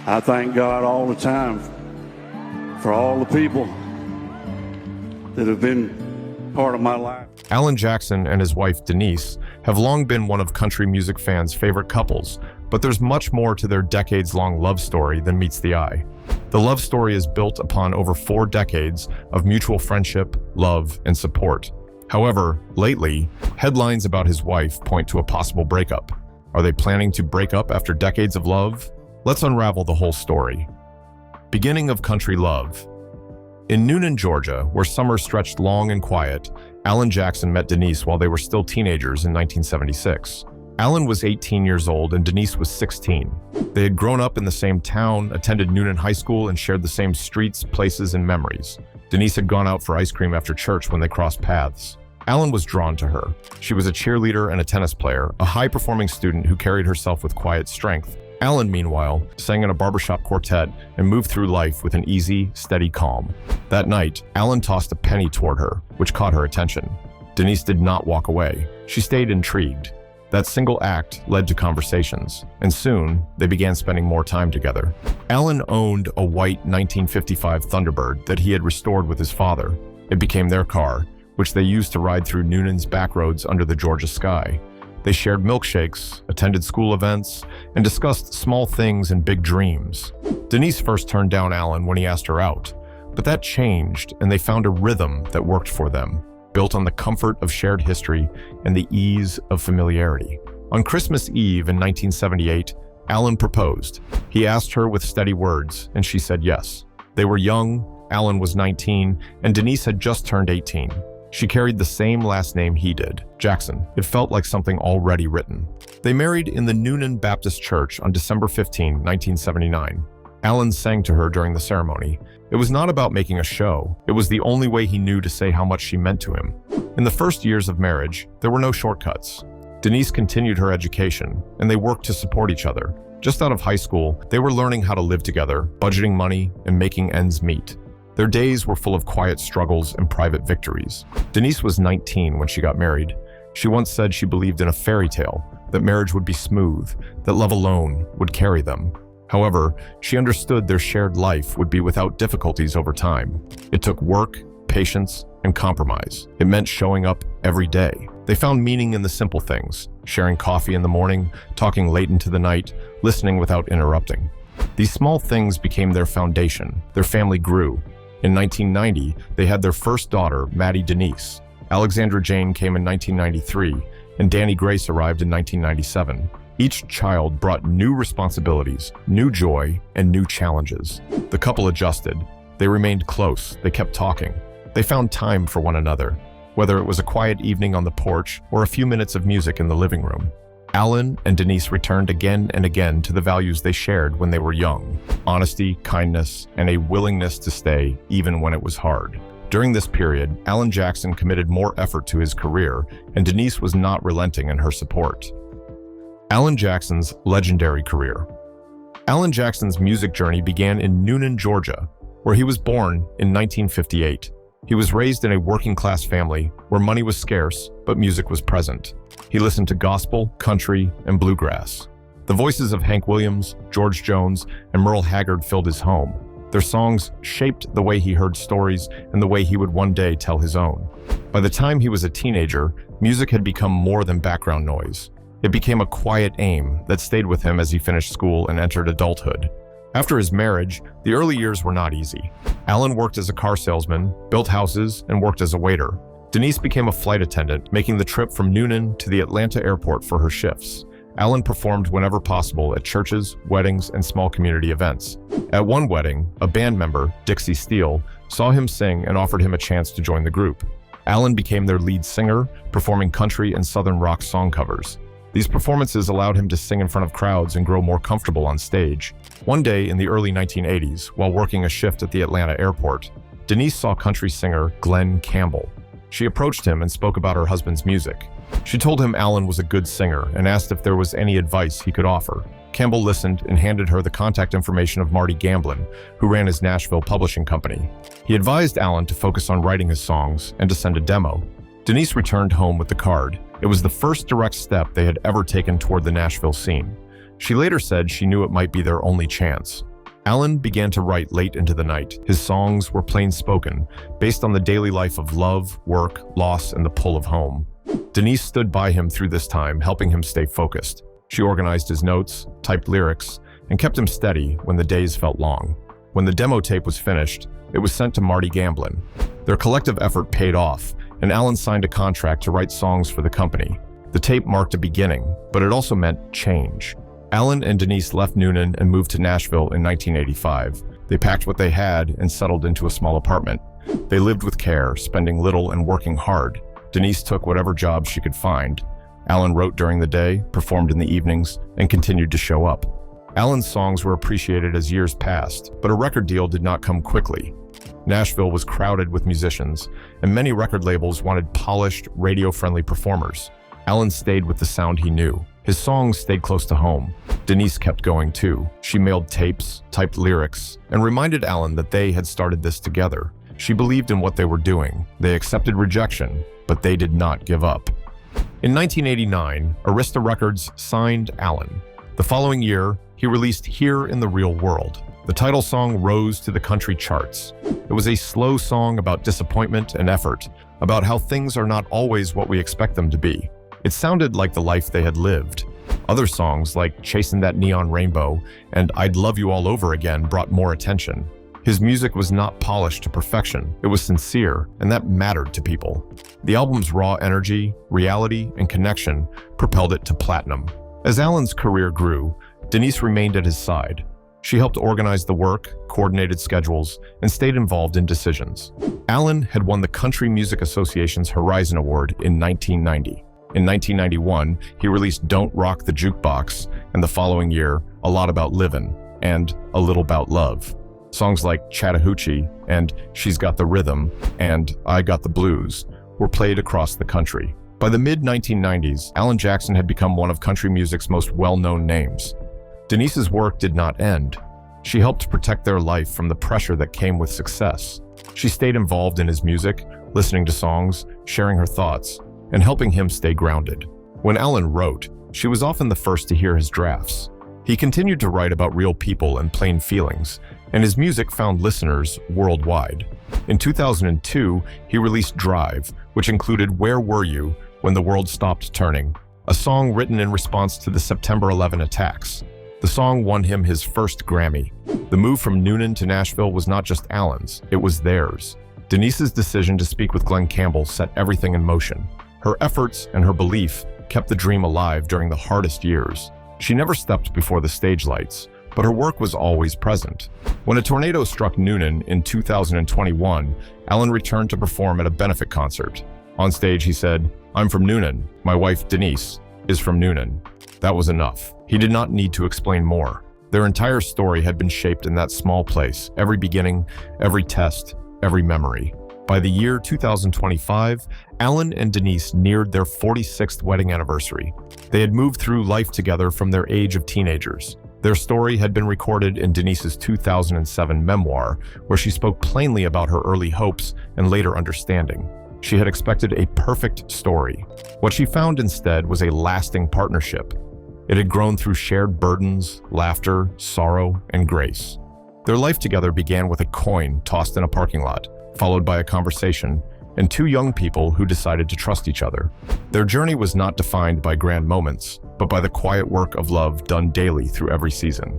I thank God all the time for all the people that have been part of my life. Alan Jackson and his wife Denise have long been one of country music fans' favorite couples, but there's much more to their decades-long love story than meets the eye. The love story is built upon over 4 decades of mutual friendship, love, and support. However, lately, headlines about his wife point to a possible breakup. Are they planning to break up after decades of love? Let's unravel the whole story. Beginning of country love. In Newnan, Georgia, where summers stretched long and quiet, Alan Jackson met Denise while they were still teenagers in 1976. Alan was 18 years old and Denise was 16. They had grown up in the same town, attended Newnan High School, and shared the same streets, places, and memories. Denise had gone out for ice cream after church when they crossed paths. Alan was drawn to her. She was a cheerleader and a tennis player, a high-performing student who carried herself with quiet strength. Alan, meanwhile, sang in a barbershop quartet and moved through life with an easy, steady calm. That night, Alan tossed a penny toward her, which caught her attention. Denise did not walk away. She stayed intrigued. That single act led to conversations, and soon they began spending more time together. Alan owned a white 1955 Thunderbird that he had restored with his father. It became their car, which they used to ride through Newnan's back roads under the Georgia sky. They shared milkshakes, attended school events, and discussed small things and big dreams. Denise first turned down Alan when he asked her out, but that changed and they found a rhythm that worked for them, built on the comfort of shared history and the ease of familiarity. On Christmas Eve in 1978, Alan proposed. He asked her with steady words, and she said yes. They were young, Alan was 19, and Denise had just turned 18. She carried the same last name he did, Jackson. It felt like something already written. They married in the Newnan Baptist Church on December 15, 1979. Alan sang to her during the ceremony. It was not about making a show. It was the only way he knew to say how much she meant to him. In the first years of marriage, there were no shortcuts. Denise continued her education, and they worked to support each other. Just out of high school, they were learning how to live together, budgeting money, and making ends meet. Their days were full of quiet struggles and private victories. Denise was 19 when she got married. She once said she believed in a fairy tale, that marriage would be smooth, that love alone would carry them. However, she understood their shared life would be without difficulties over time. It took work, patience, and compromise. It meant showing up every day. They found meaning in the simple things, sharing coffee in the morning, talking late into the night, listening without interrupting. These small things became their foundation. Their family grew. In 1990, they had their first daughter, Maddie Denise. Alexandra Jane came in 1993, and Danny Grace arrived in 1997. Each child brought new responsibilities, new joy, and new challenges. The couple adjusted. They remained close. They kept talking. They found time for one another, whether it was a quiet evening on the porch or a few minutes of music in the living room. Alan and Denise returned again and again to the values they shared when they were young: honesty, kindness, and a willingness to stay even when it was hard. During this period, Alan Jackson committed more effort to his career, and Denise was not relenting in her support. Alan Jackson's legendary career. Alan Jackson's music journey began in Newnan, Georgia, where he was born in 1958. He was raised in a working-class family where money was scarce, but music was present. He listened to gospel, country, and bluegrass. The voices of Hank Williams, George Jones, and Merle Haggard filled his home. Their songs shaped the way he heard stories and the way he would one day tell his own. By the time he was a teenager, music had become more than background noise. It became a quiet aim that stayed with him as he finished school and entered adulthood. After his marriage, the early years were not easy. Alan worked as a car salesman, built houses, and worked as a waiter. Denise became a flight attendant, making the trip from Newnan to the Atlanta airport for her shifts. Alan performed whenever possible at churches, weddings, and small community events. At one wedding, a band member, Dixie Steele, saw him sing and offered him a chance to join the group. Alan became their lead singer, performing country and southern rock song covers. These performances allowed him to sing in front of crowds and grow more comfortable on stage. One day in the early 1980s, while working a shift at the Atlanta airport, Denise saw country singer Glenn Campbell. She approached him and spoke about her husband's music. She told him Alan was a good singer and asked if there was any advice he could offer. Campbell listened and handed her the contact information of Marty Gamblin, who ran his Nashville publishing company. He advised Alan to focus on writing his songs and to send a demo. Denise returned home with the card. It was the first direct step they had ever taken toward the Nashville scene. She later said she knew it might be their only chance. Alan began to write late into the night. His songs were plain-spoken, based on the daily life of love, work, loss, and the pull of home. Denise stood by him through this time, helping him stay focused. She organized his notes, typed lyrics, and kept him steady when the days felt long. When the demo tape was finished, it was sent to Marty Gamblin. Their collective effort paid off, and Alan signed a contract to write songs for the company. The tape marked a beginning, but it also meant change. Alan and Denise left Noonan and moved to Nashville in 1985. They packed what they had and settled into a small apartment. They lived with care, spending little and working hard. Denise took whatever jobs she could find. Alan wrote during the day, performed in the evenings, and continued to show up. Alan's songs were appreciated as years passed, but a record deal did not come quickly. Nashville was crowded with musicians, and many record labels wanted polished, radio-friendly performers. Alan stayed with the sound he knew. His songs stayed close to home. Denise kept going too. She mailed tapes, typed lyrics, and reminded Alan that they had started this together. She believed in what they were doing. They accepted rejection, but they did not give up. In 1989, Arista Records signed Alan. The following year, he released Here in the Real World. The title song rose to the country charts. It was a slow song about disappointment and effort, about how things are not always what we expect them to be. It sounded like the life they had lived. Other songs like Chasing That Neon Rainbow and I'd Love You All Over Again brought more attention. His music was not polished to perfection. It was sincere, and that mattered to people. The album's raw energy, reality, and connection propelled it to platinum. As Alan's career grew, Denise remained at his side. She helped organize the work, coordinated schedules, and stayed involved in decisions. Alan had won the Country Music Association's Horizon Award in 1990. In 1991, he released Don't Rock the Jukebox, and the following year, A Lot About Livin' and A Little About Love. Songs like Chattahoochee and She's Got the Rhythm and I Got the Blues were played across the country. By the mid-1990s, Alan Jackson had become one of country music's most well-known names. Denise's work did not end. She helped protect their life from the pressure that came with success. She stayed involved in his music, listening to songs, sharing her thoughts, and helping him stay grounded. When Alan wrote, she was often the first to hear his drafts. He continued to write about real people and plain feelings, and his music found listeners worldwide. In 2002, he released Drive, which included Where Were You When the World Stopped Turning, a song written in response to the September 11 attacks. The song won him his first Grammy. The move from Noonan to Nashville was not just Alan's, it was theirs. Denise's decision to speak with Glenn Campbell set everything in motion. Her efforts and her belief kept the dream alive during the hardest years. She never stepped before the stage lights, but her work was always present. When a tornado struck Noonan in 2021, Alan returned to perform at a benefit concert. On stage, he said, "I'm from Noonan. My wife, Denise, is from Noonan." That was enough. He did not need to explain more. Their entire story had been shaped in that small place, every beginning, every test, every memory. By the year 2025, Alan and Denise neared their 46th wedding anniversary. They had moved through life together from their age of teenagers. Their story had been recorded in Denise's 2007 memoir, where she spoke plainly about her early hopes and later understanding. She had expected a perfect story. What she found instead was a lasting partnership. It had grown through shared burdens, laughter, sorrow, and grace. Their life together began with a coin tossed in a parking lot, followed by a conversation, and two young people who decided to trust each other. Their journey was not defined by grand moments, but by the quiet work of love done daily through every season.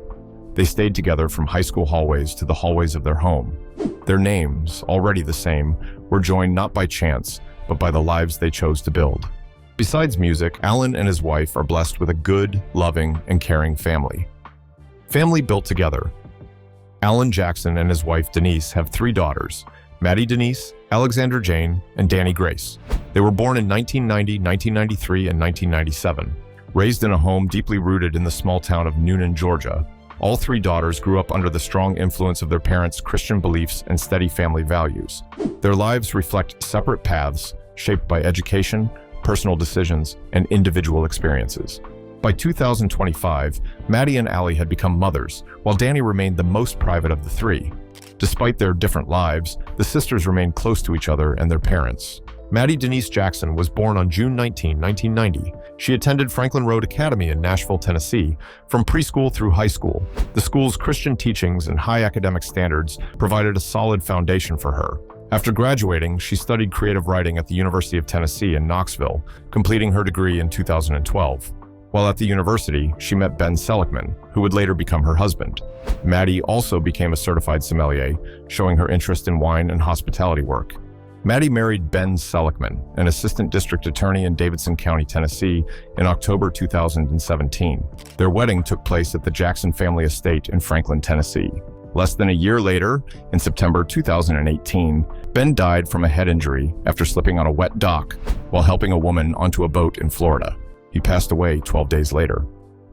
They stayed together from high school hallways to the hallways of their home. Their names, already the same, were joined not by chance, but by the lives they chose to build. Besides music, Alan and his wife are blessed with a good, loving, and caring family. Family built together. Alan Jackson and his wife Denise have 3 daughters, Maddie Denise, Alexander Jane, and Danny Grace. They were born in 1990, 1993, and 1997. Raised in a home deeply rooted in the small town of Noonan, Georgia, all 3 daughters grew up under the strong influence of their parents' Christian beliefs and steady family values. Their lives reflect separate paths shaped by education, personal decisions, and individual experiences. By 2025, Maddie and Allie had become mothers, while Danny remained the most private of the 3. Despite their different lives, the sisters remained close to each other and their parents. Maddie Denise Jackson was born on June 19, 1990. She attended Franklin Road Academy in Nashville, Tennessee, from preschool through high school. The school's Christian teachings and high academic standards provided a solid foundation for her. After graduating, she studied creative writing at the University of Tennessee in Knoxville, completing her degree in 2012. While at the university, she met Ben Seligman, who would later become her husband. Maddie also became a certified sommelier, showing her interest in wine and hospitality work. Maddie married Ben Seligman, an assistant district attorney in Davidson County, Tennessee, in October 2017. Their wedding took place at the Jackson family estate in Franklin, Tennessee. Less than a year later, in September 2018, Ben died from a head injury after slipping on a wet dock while helping a woman onto a boat in Florida. He passed away 12 days later.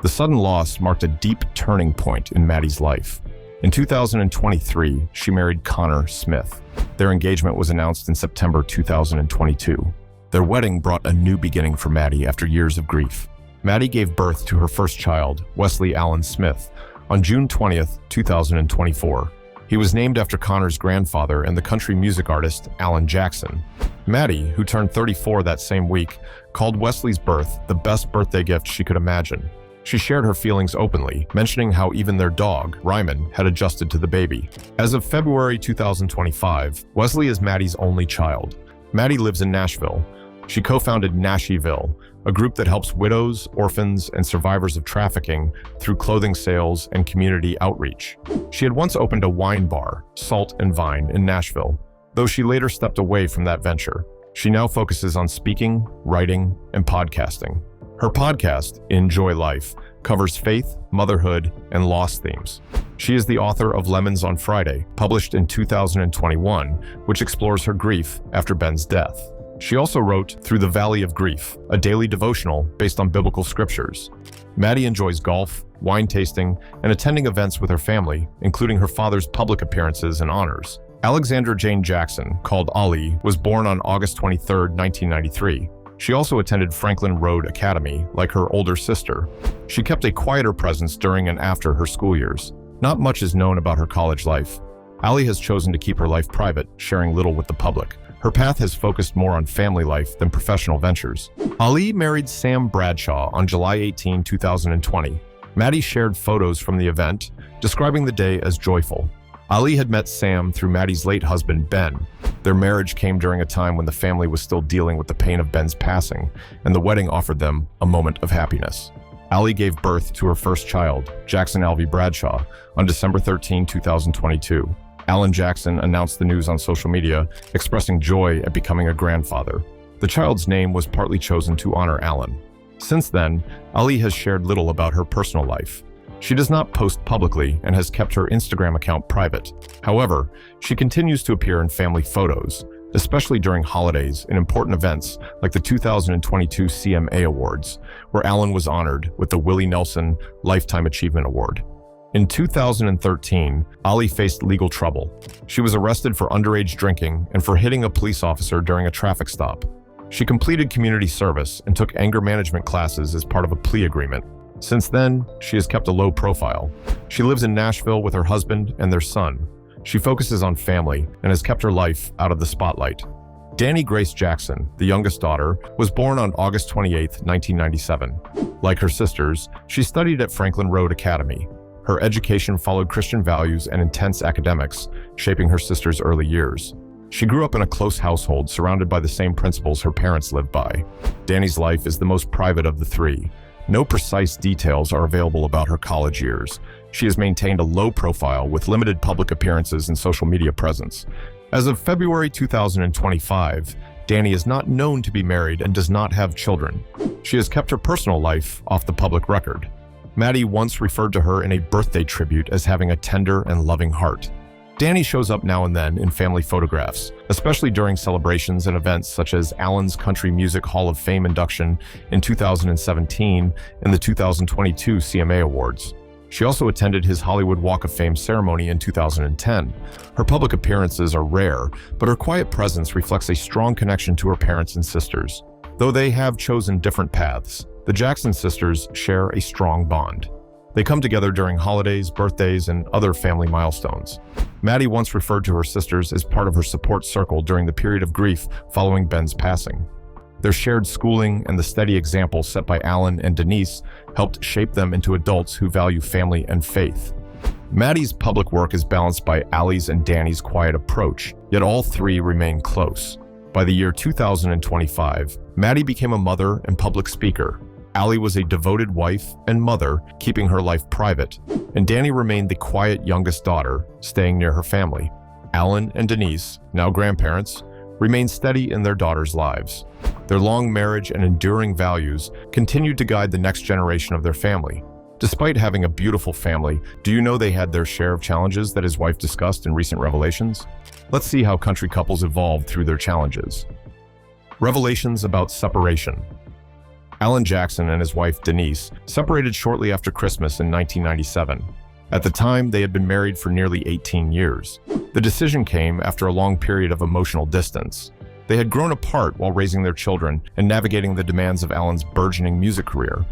The sudden loss marked a deep turning point in Maddie's life. In 2023, she married Connor Smith. Their engagement was announced in September 2022. Their wedding brought a new beginning for Maddie after years of grief. Maddie gave birth to her first child, Wesley Allen Smith, on June 20th, 2024. He was named after Connor's grandfather and the country music artist Alan Jackson. Maddie, who turned 34 that same week, called Wesley's birth the best birthday gift she could imagine. She shared her feelings openly, mentioning how even their dog, Ryman, had adjusted to the baby. As of February 2025, Wesley is Maddie's only child. Maddie lives in Nashville. She co-founded Nashieville, a group that helps widows, orphans, and survivors of trafficking through clothing sales and community outreach. She had once opened a wine bar, Salt and Vine, in Nashville, though she later stepped away from that venture. She now focuses on speaking, writing, and podcasting. Her podcast, Enjoy Life, covers faith, motherhood, and loss themes. She is the author of Lemons on Friday, published in 2021, which explores her grief after Ben's death. She also wrote Through the Valley of Grief, a daily devotional based on biblical scriptures. Maddie enjoys golf, wine tasting, and attending events with her family, including her father's public appearances and honors. Alexandra Jane Jackson, called Ali, was born on August 23, 1993. She also attended Franklin Road Academy, like her older sister. She kept a quieter presence during and after her school years. Not much is known about her college life. Ali has chosen to keep her life private, sharing little with the public. Her path has focused more on family life than professional ventures. Ali married Sam Bradshaw on July 18, 2020. Maddie shared photos from the event, describing the day as joyful. Ali had met Sam through Maddie's late husband, Ben. Their marriage came during a time when the family was still dealing with the pain of Ben's passing, and the wedding offered them a moment of happiness. Ali gave birth to her first child, Jackson Alvey Bradshaw, on December 13, 2022. Alan Jackson announced the news on social media, expressing joy at becoming a grandfather. The child's name was partly chosen to honor Alan. Since then, Ali has shared little about her personal life. She does not post publicly and has kept her Instagram account private. However, she continues to appear in family photos, especially during holidays and important events like the 2022 CMA Awards, where Alan was honored with the Willie Nelson Lifetime Achievement Award. In 2013, Ali faced legal trouble. She was arrested for underage drinking and for hitting a police officer during a traffic stop. She completed community service and took anger management classes as part of a plea agreement. Since then, she has kept a low profile. She lives in Nashville with her husband and their son. She focuses on family and has kept her life out of the spotlight. Danny Grace Jackson, the youngest daughter, was born on August 28, 1997. Like her sisters, she studied at Franklin Road Academy. Her education followed Christian values and intense academics, shaping her sister's early years. She grew up in a close household surrounded by the same principles her parents lived by. Danny's life is the most private of the three. No precise details are available about her college years. She has maintained a low profile with limited public appearances and social media presence. As of February 2025, Danny is not known to be married and does not have children. She has kept her personal life off the public record. Maddie once referred to her in a birthday tribute as having a tender and loving heart. Danny shows up now and then in family photographs, especially during celebrations and events such as Alan's Country Music Hall of Fame induction in 2017 and the 2022 CMA Awards. She also attended his Hollywood Walk of Fame ceremony in 2010. Her public appearances are rare, but her quiet presence reflects a strong connection to her parents and sisters. Though they have chosen different paths, the Jackson sisters share a strong bond. They come together during holidays, birthdays, and other family milestones. Maddie once referred to her sisters as part of her support circle during the period of grief following Ben's passing. Their shared schooling and the steady example set by Alan and Denise helped shape them into adults who value family and faith. Maddie's public work is balanced by Allie's and Danny's quiet approach, yet all three remain close. By the year 2025, Maddie became a mother and public speaker. Allie was a devoted wife and mother, keeping her life private, and Danny remained the quiet youngest daughter, staying near her family. Alan and Denise, now grandparents, remain steady in their daughters' lives. Their long marriage and enduring values continued to guide the next generation of their family. Despite having a beautiful family, do you know they had their share of challenges that his wife discussed in recent revelations? Let's see how country couples evolved through their challenges. Revelations about separation. Alan Jackson and his wife Denise separated shortly after Christmas in 1997. At the time, they had been married for nearly 18 years. The decision came after a long period of emotional distance. They had grown apart while raising their children and navigating the demands of Alan's burgeoning music career.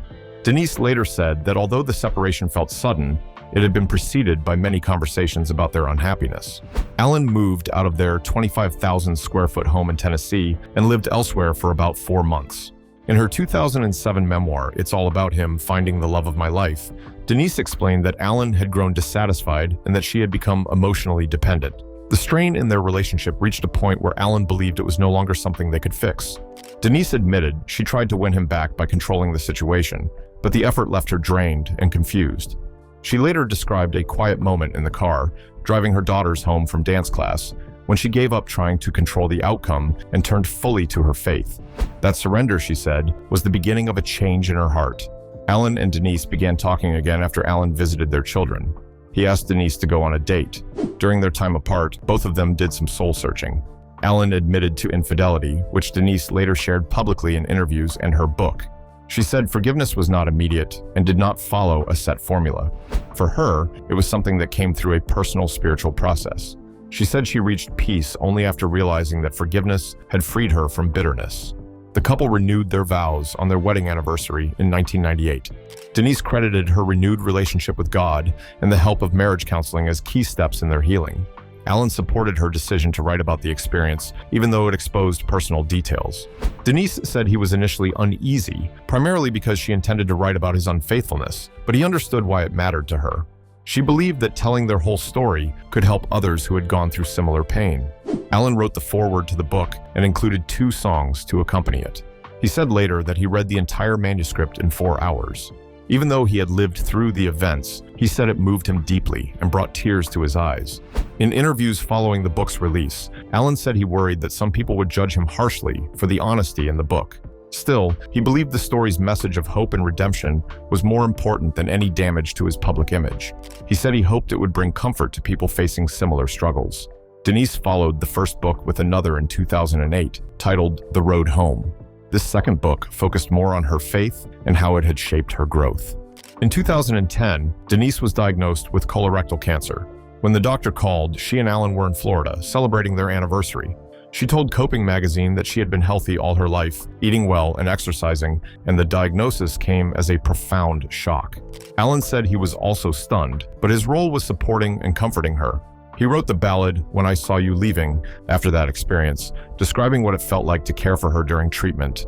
Denise later said that although the separation felt sudden, it had been preceded by many conversations about their unhappiness. Alan moved out of their 25,000 square foot home in Tennessee and lived elsewhere for about 4 months. In her 2007 memoir, It's All About Him, Finding the Love of My Life, Denise explained that Alan had grown dissatisfied and that she had become emotionally dependent. The strain in their relationship reached a point where Alan believed it was no longer something they could fix. Denise admitted she tried to win him back by controlling the situation, but the effort left her drained and confused. She later described a quiet moment in the car, driving her daughters home from dance class, when she gave up trying to control the outcome and turned fully to her faith. That surrender, she said, was the beginning of a change in her heart. Alan and Denise began talking again after Alan visited their children. He asked Denise to go on a date. During their time apart, both of them did some soul-searching. Alan admitted to infidelity, which Denise later shared publicly in interviews and her book. She said forgiveness was not immediate and did not follow a set formula. For her, it was something that came through a personal spiritual process. She said she reached peace only after realizing that forgiveness had freed her from bitterness. The couple renewed their vows on their wedding anniversary in 1998. Denise credited her renewed relationship with God and the help of marriage counseling as key steps in their healing. Alan supported her decision to write about the experience, even though it exposed personal details. Denise said he was initially uneasy, primarily because she intended to write about his unfaithfulness, but he understood why it mattered to her. She believed that telling their whole story could help others who had gone through similar pain. Alan wrote the foreword to the book and included 2 songs to accompany it. He said later that he read the entire manuscript in 4 hours. Even though he had lived through the events, he said it moved him deeply and brought tears to his eyes. In interviews following the book's release, Alan said he worried that some people would judge him harshly for the honesty in the book. Still, he believed the story's message of hope and redemption was more important than any damage to his public image. He said he hoped it would bring comfort to people facing similar struggles. Denise followed the first book with another in 2008, titled The Road Home. This second book focused more on her faith and how it had shaped her growth. In 2010, Denise was diagnosed with colorectal cancer. When the doctor called, she and Alan were in Florida, celebrating their anniversary. She told Coping magazine that she had been healthy all her life, eating well and exercising, and the diagnosis came as a profound shock. Alan said he was also stunned, but his role was supporting and comforting her. He wrote the ballad, When I Saw You Leaving, after that experience, describing what it felt like to care for her during treatment.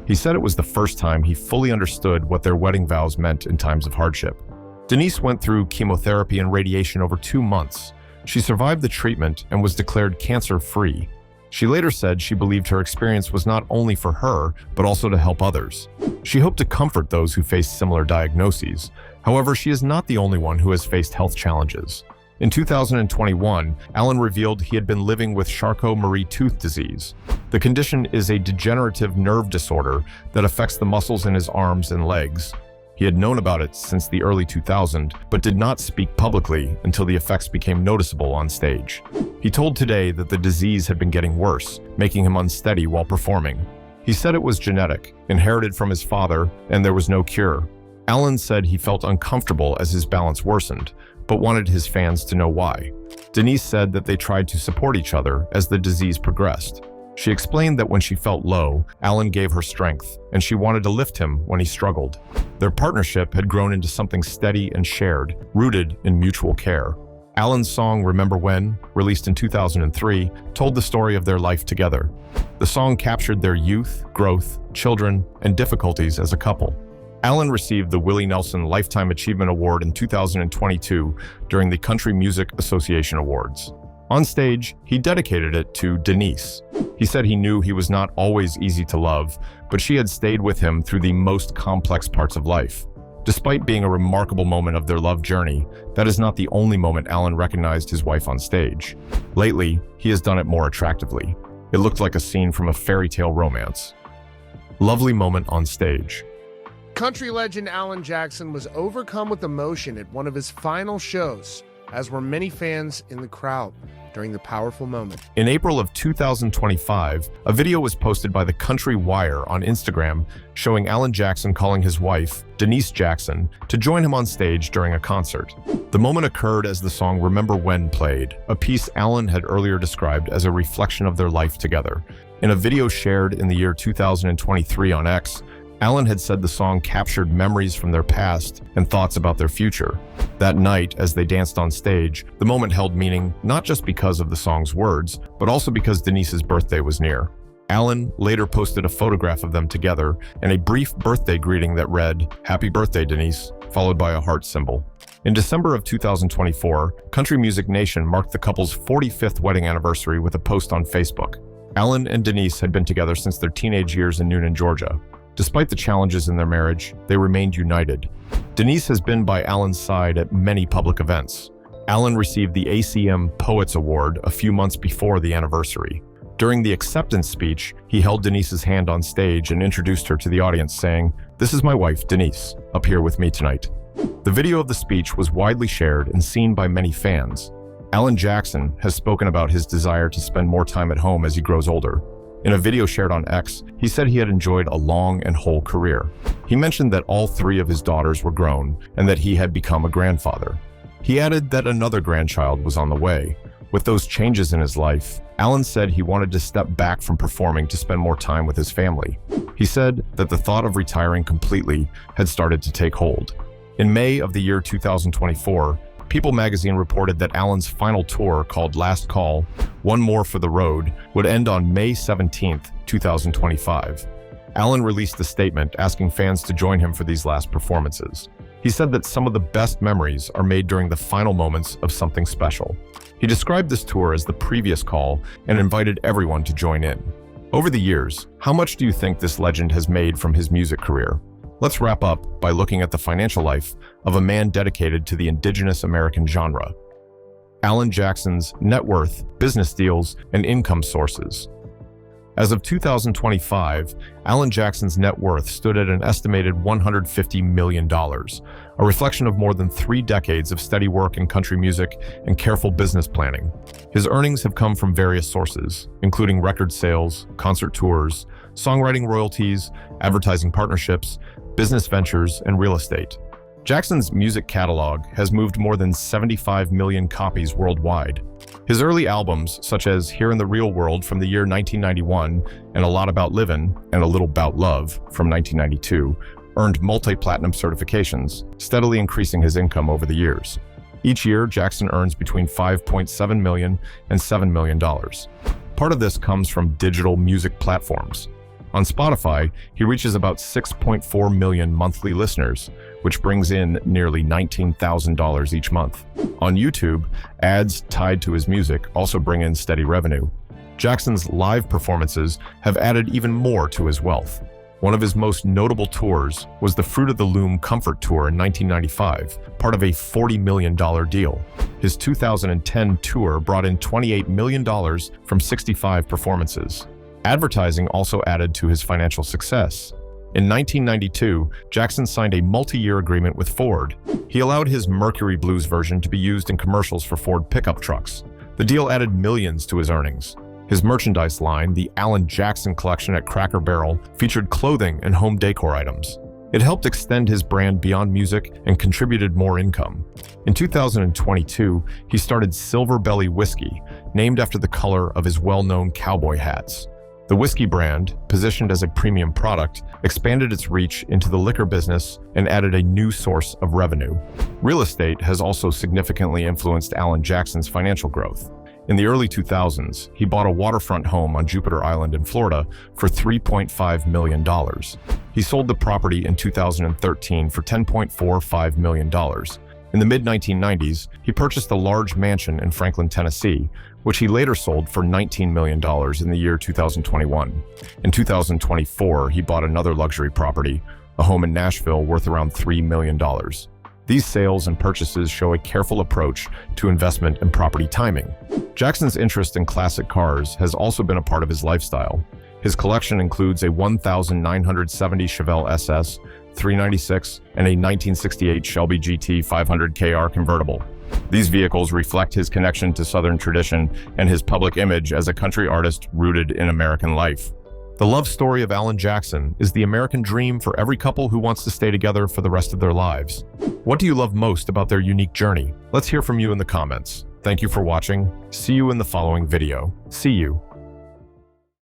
He said it was the first time he fully understood what their wedding vows meant in times of hardship. Denise went through chemotherapy and radiation over 2 months. She survived the treatment and was declared cancer-free. She later said she believed her experience was not only for her, but also to help others. She hoped to comfort those who faced similar diagnoses. However, she is not the only one who has faced health challenges. In 2021, Alan revealed he had been living with Charcot-Marie-Tooth disease. The condition is a degenerative nerve disorder that affects the muscles in his arms and legs. He had known about it since the early 2000s, but did not speak publicly until the effects became noticeable on stage. He told Today that the disease had been getting worse, making him unsteady while performing. He said it was genetic, inherited from his father, and there was no cure. Alan said he felt uncomfortable as his balance worsened, but wanted his fans to know why. Denise said that they tried to support each other as the disease progressed. She explained that when she felt low, Alan gave her strength, and she wanted to lift him when he struggled. Their partnership had grown into something steady and shared, rooted in mutual care. Alan's song Remember When, released in 2003, told the story of their life together. The song captured their youth, growth, children, and difficulties as a couple. Alan received the Willie Nelson Lifetime Achievement Award in 2022 during the Country Music Association Awards. On stage, he dedicated it to Denise. He said he knew he was not always easy to love, but she had stayed with him through the most complex parts of life. Despite being a remarkable moment of their love journey, that is not the only moment Alan recognized his wife on stage. Lately, he has done it more attractively. It looked like a scene from a fairy tale romance. Lovely moment on stage. Country legend Alan Jackson was overcome with emotion at one of his final shows, as were many fans in the crowd during the powerful moment. In April of 2025, a video was posted by the Country Wire on Instagram showing Alan Jackson calling his wife, Denise Jackson, to join him on stage during a concert. The moment occurred as the song Remember When played, a piece Alan had earlier described as a reflection of their life together. In a video shared in the year 2023 on X, Alan had said the song captured memories from their past and thoughts about their future. That night, as they danced on stage, the moment held meaning not just because of the song's words, but also because Denise's birthday was near. Alan later posted a photograph of them together and a brief birthday greeting that read, "Happy birthday, Denise," followed by a heart symbol. In December of 2024, Country Music Nation marked the couple's 45th wedding anniversary with a post on Facebook. Alan and Denise had been together since their teenage years in Noonan, Georgia. Despite the challenges in their marriage, they remained united. Denise has been by Alan's side at many public events. Alan received the ACM Poets Award a few months before the anniversary. During the acceptance speech, he held Denise's hand on stage and introduced her to the audience, saying, "This is my wife, Denise, up here with me tonight." The video of the speech was widely shared and seen by many fans. Alan Jackson has spoken about his desire to spend more time at home as he grows older. In a video shared on X, he said he had enjoyed a long and whole career. He mentioned that all three of his daughters were grown and that he had become a grandfather. He added that another grandchild was on the way. With those changes in his life, Alan said he wanted to step back from performing to spend more time with his family. He said that the thought of retiring completely had started to take hold. In May of the year 2024, People magazine reported that Alan's final tour, called Last Call, One More for the Road, would end on May 17, 2025. Alan released a statement asking fans to join him for these last performances. He said that some of the best memories are made during the final moments of something special. He described this tour as the previous call and invited everyone to join in. Over the years, how much do you think this legend has made from his music career? Let's wrap up by looking at the financial life of a man dedicated to the indigenous American genre. Alan Jackson's net worth, business deals, and income sources. As of 2025, Alan Jackson's net worth stood at an estimated $150 million, a reflection of more than 3 decades of steady work in country music and careful business planning. His earnings have come from various sources, including record sales, concert tours, songwriting royalties, advertising partnerships, business ventures, and real estate. Jackson's music catalog has moved more than 75 million copies worldwide. His early albums, such as Here in the Real World from the year 1991 and A Lot About Livin' and A Little Bout Love from 1992, earned multi-platinum certifications, steadily increasing his income over the years. Each year, Jackson earns between $5.7 million and $7 million. Part of this comes from digital music platforms. On Spotify, he reaches about 6.4 million monthly listeners, which brings in nearly $19,000 each month. On YouTube, ads tied to his music also bring in steady revenue. Jackson's live performances have added even more to his wealth. One of his most notable tours was the Fruit of the Loom Comfort Tour in 1995, part of a $40 million deal. His 2010 tour brought in $28 million from 65 performances. Advertising also added to his financial success. In 1992, Jackson signed a multi-year agreement with Ford. He allowed his Mercury Blues version to be used in commercials for Ford pickup trucks. The deal added millions to his earnings. His merchandise line, the Alan Jackson Collection at Cracker Barrel, featured clothing and home decor items. It helped extend his brand beyond music and contributed more income. In 2022, he started Silver Belly Whiskey, named after the color of his well-known cowboy hats. The whiskey brand, positioned as a premium product, expanded its reach into the liquor business and added a new source of revenue. Real estate has also significantly influenced Alan Jackson's financial growth. In the early 2000s, he bought a waterfront home on Jupiter Island in Florida for $3.5 million. He sold the property in 2013 for $10.45 million. In the mid-1990s, he purchased a large mansion in Franklin, Tennessee, which he later sold for $19 million in the year 2021. In 2024, he bought another luxury property, a home in Nashville worth around $3 million. These sales and purchases show a careful approach to investment and property timing. Jackson's interest in classic cars has also been a part of his lifestyle. His collection includes a 1970 Chevelle SS, 396, and a 1968 Shelby GT 500 KR convertible. These vehicles reflect his connection to Southern tradition and his public image as a country artist rooted in American life. The love story of Alan Jackson is the American dream for every couple who wants to stay together for the rest of their lives. What do you love most about their unique journey? Let's hear from you in the comments. Thank you for watching. See you in the following video. See you.